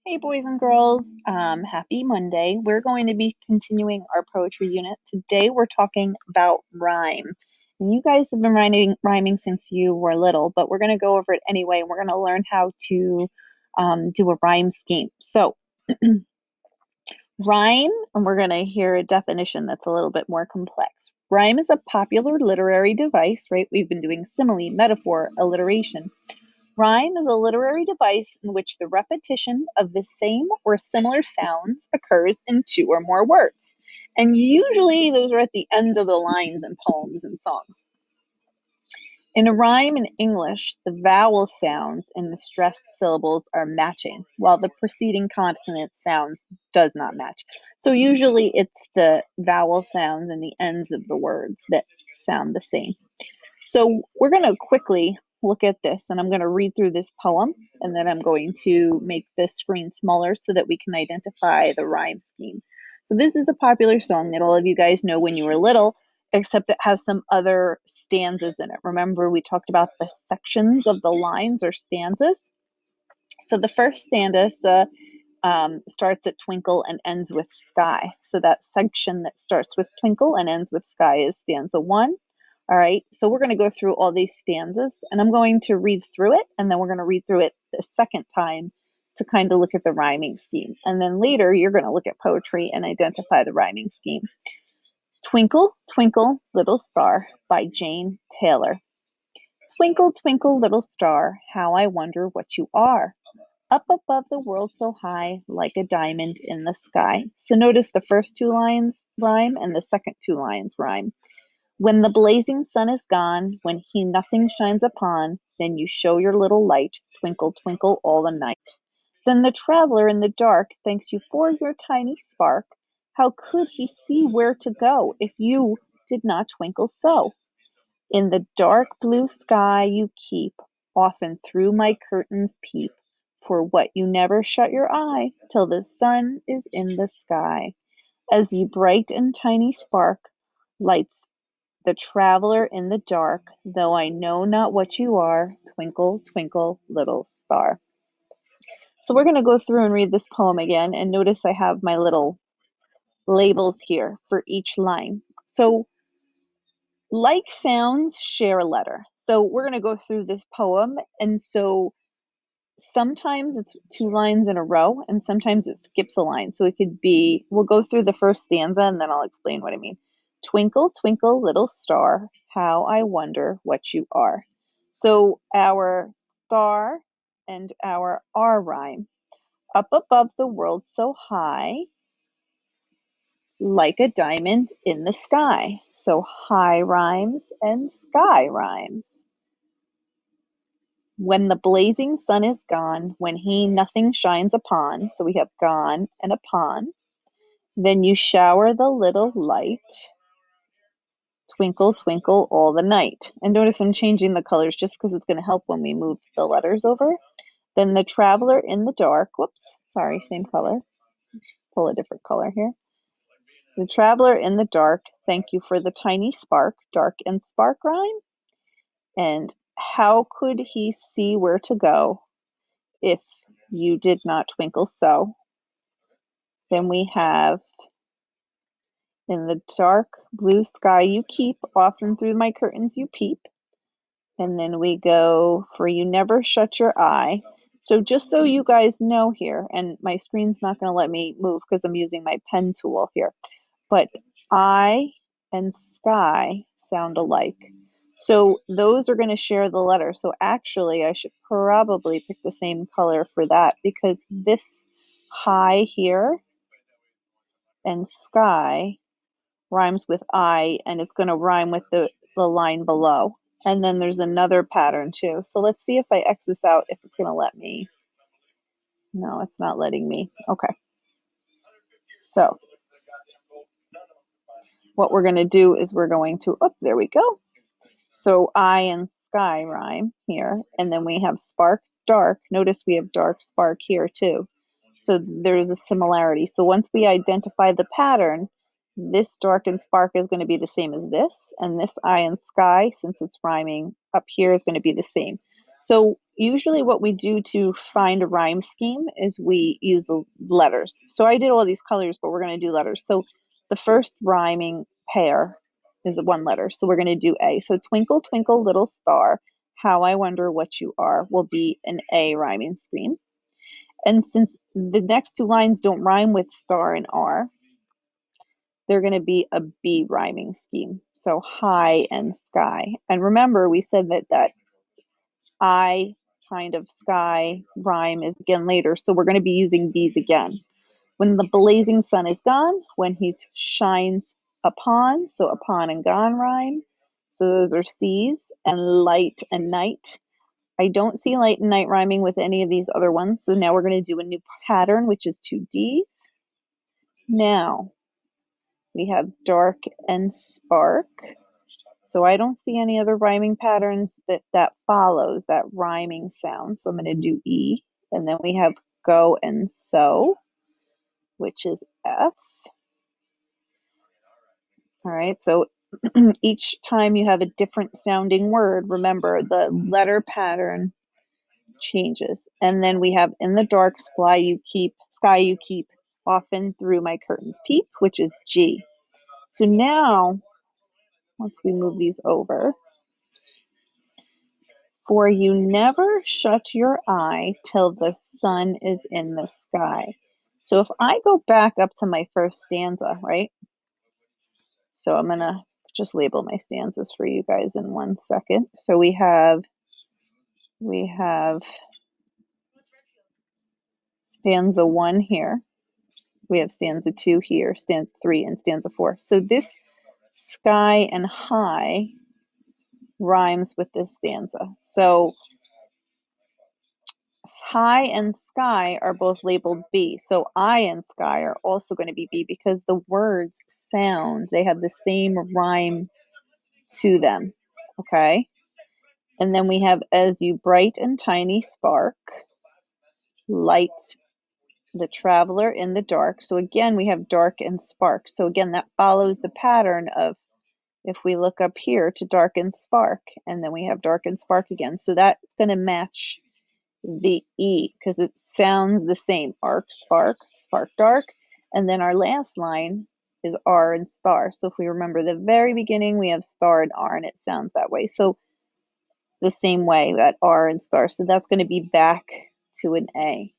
Hey, boys and girls. Happy Monday. We're going to be continuing our poetry unit. Today we're talking about rhyme. And you guys have been rhyming since you were little, but we're going to go over it anyway. We're going to learn how to do a rhyme scheme. So, rhyme, and we're going to hear a definition that's a little bit more complex. Rhyme is a popular literary device, right? We've been doing simile, metaphor, alliteration. Rhyme is a literary device in which the repetition of the same or similar sounds occurs in two or more words. And usually those are at the ends of the lines in poems and songs. In a rhyme in English, the vowel sounds in the stressed syllables are matching, while the preceding consonant sounds does not match. So usually it's the vowel sounds in the ends of the words that sound the same. So we're going to quickly look at this, and I'm going to read through this poem, and then I'm going to make this screen smaller so that we can identify the rhyme scheme. So this is a popular song that all of you guys know when you were little, except it has some other stanzas in it. Remember, we talked about the sections of the lines or stanzas. So the first stanza starts at twinkle and ends with sky. So that section that starts with twinkle and ends with sky is stanza one. All right, so we're going to go through all these stanzas, and I'm going to read through it, and then we're going to read through it the second time to kind of look at the rhyming scheme. And then later, you're going to look at poetry and identify the rhyming scheme. Twinkle, Twinkle, Little Star by Jane Taylor. Twinkle, twinkle, little star, how I wonder what you are. Up above the world so high, like a diamond in the sky. So notice the first two lines rhyme and the second two lines rhyme. When the blazing sun is gone, when he nothing shines upon, then you show your little light, twinkle, twinkle all the night. Then the traveler in the dark thanks you for your tiny spark. How could he see where to go if you did not twinkle so? In the dark blue sky you keep, often through my curtains peep, for what you never shut your eye till the sun is in the sky. As you bright and tiny spark, lights the traveler in the dark, though I know not what you are, twinkle, twinkle, little star. So we're going to go through and read this poem again, and notice I have my little labels here for each line. So like sounds share a letter. So we're going to go through this poem, and so sometimes it's two lines in a row, and sometimes it skips a line. So it could be, we'll go through the first stanza, and then I'll explain what I mean. Twinkle, twinkle, little star, how I wonder what you are. So our star and our R rhyme. Up above the world so high, like a diamond in the sky. So high rhymes and sky rhymes. When the blazing sun is gone, when he nothing shines upon, so we have gone and upon, then you shower the little light, twinkle, twinkle all the night. And notice I'm changing the colors just because it's going to help when we move the letters over. Then the traveler in the dark, whoops, sorry, same color. Pull a different color here. The traveler in the dark, thank you for the tiny spark, dark and spark rhyme. And how could he see where to go if you did not twinkle so? Then we have in the dark blue sky you keep, often through my curtains you peep. And then we go for you never shut your eye. So just so you guys know here, and my screen's not going to let me move because I'm using my pen tool here, but I and sky sound alike. So those are going to share the letter. So actually, I should probably pick the same color for that because this high here and sky rhymes with I, and it's going to rhyme with the line below. And then there's another pattern too. So let's see if I X this out, if it's going to let me. No, it's not letting me. Okay. So what we're going to do is we're going to, oh, there we go. So I and sky rhyme here, and then we have spark, dark. Notice we have dark spark here too. So there's a similarity. So once we identify the pattern, this dark and spark is going to be the same as this, and this I and sky, since it's rhyming up here, is going to be the same. So usually what we do to find a rhyme scheme is we use the letters. So I did all these colors, but we're going to do letters. So the first rhyming pair is one letter. So we're going to do A. So twinkle, twinkle, little star, how I wonder what you are will be an A rhyming scheme. And since the next two lines don't rhyme with star and R, they're going to be a B rhyming scheme. So high and sky. And remember, we said that I kind of sky rhyme is again later. So we're going to be using these again. When the blazing sun is gone, when he shines upon, so upon and gone rhyme. So those are C's, and light and night. I don't see light and night rhyming with any of these other ones. So now we're going to do a new pattern, which is two D's. Now we have dark and spark. So I don't see any other rhyming patterns that follows that rhyming sound. So I'm going to do E. And then we have go and so, which is F. All right, so each time you have a different sounding word, remember the letter pattern changes. And then we have in the dark sky you keep, often through my curtains peep, which is G. So now, once we move these over, for you never shut your eye till the sun is in the sky. So if I go back up to my first stanza, right? So I'm going to just label my stanzas for you guys in 1 second. So we have stanza 1 here. We have stanza 2 here, stanza 3, and stanza 4. So this sky and high rhymes with this stanza. So high and sky are both labeled B. So I and sky are also going to be B because the words sound, they have the same rhyme to them. Okay. And then we have as you bright and tiny spark, light the traveler in the dark. So again, we have dark and spark. So again, that follows the pattern of if we look up here to dark and spark, and then we have dark and spark again. So that's going to match the E because it sounds the same. Arc, spark, spark, dark. And then our last line is R and star. So if we remember the very beginning, we have star and R, and it sounds that way. So the same way, that R and star. So that's going to be back to an A.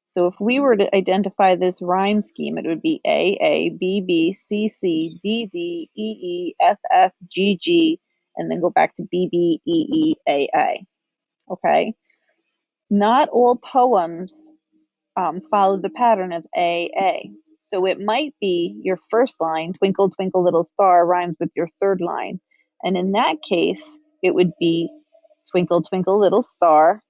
So if we were to identify this rhyme scheme, it would be A, B, B, C, C, D, D, E, E, F, F, G, G, and then go back to B, B, E, E, A, A. Okay? Not all poems follow the pattern of A, A. So it might be your first line, twinkle, twinkle, little star, rhymes with your third line. And in that case, it would be twinkle, twinkle, little star,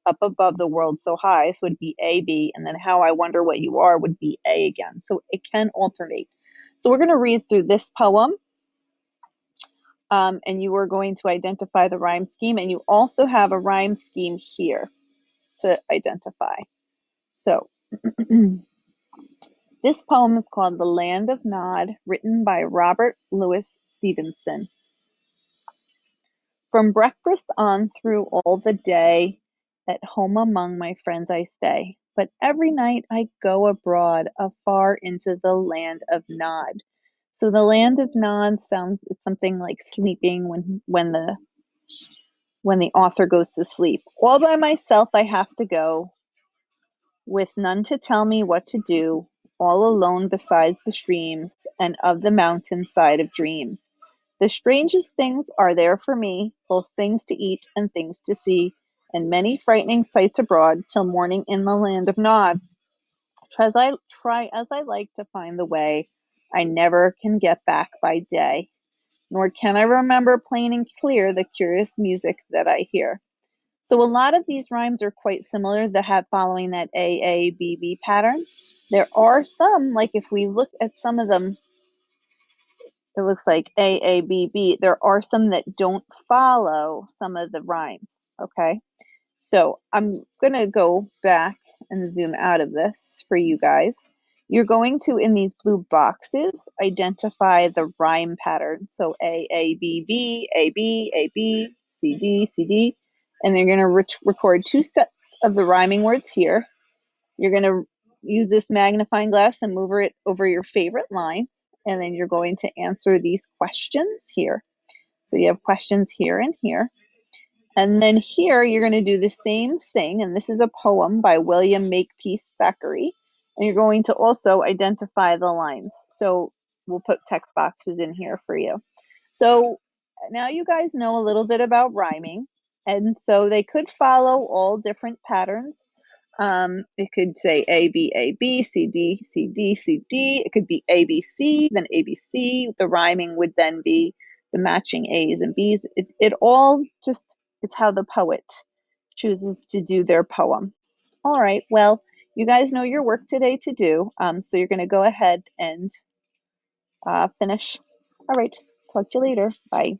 up above the world so high, so it'd be A, B, and then how I wonder what you are would be A again. So it can alternate. So we're going to read through this poem, and you are going to identify the rhyme scheme, and you also have a rhyme scheme here to identify. So this poem is called The Land of Nod, written by Robert Louis Stevenson. From breakfast on through all the day, at home among my friends I stay. But every night I go abroad, afar into the land of Nod. So the land of Nod sounds, it's something like sleeping when the author goes to sleep. All by myself I have to go, with none to tell me what to do, all alone beside the streams, and of the mountain side of dreams. The strangest things are there for me, both things to eat and things to see, and many frightening sights abroad, till morning in the land of Nod. Try as I like to find the way, I never can get back by day, nor can I remember plain and clear the curious music that I hear. So a lot of these rhymes are quite similar, following that A, B, B pattern. There are some, like if we look at some of them, it looks like A, B. There are some that don't follow some of the rhymes, okay? So I'm going to go back and zoom out of this for you guys. You're going to, in these blue boxes, identify the rhyme pattern. So A, B, B, A, B, C, D, C, D. and then you're going to record 2 sets of the rhyming words here. You're going to use this magnifying glass and move it over your favorite line, and then you're going to answer these questions here. So you have questions here and here. And then here you're going to do the same thing, and this is a poem by William Makepeace Thackeray, and you're going to also identify the lines. So we'll put text boxes in here for you. So now you guys know a little bit about rhyming, and so they could follow all different patterns. It could say A, B, A, B, C, D, C, D, C, D. It could be A, B, C, then A, B, C. The rhyming would then be the matching A's and B's. It all just, it's how the poet chooses to do their poem. All right, well, you guys know your work today to do, so you're going to go ahead and finish. All right, talk to you later. Bye.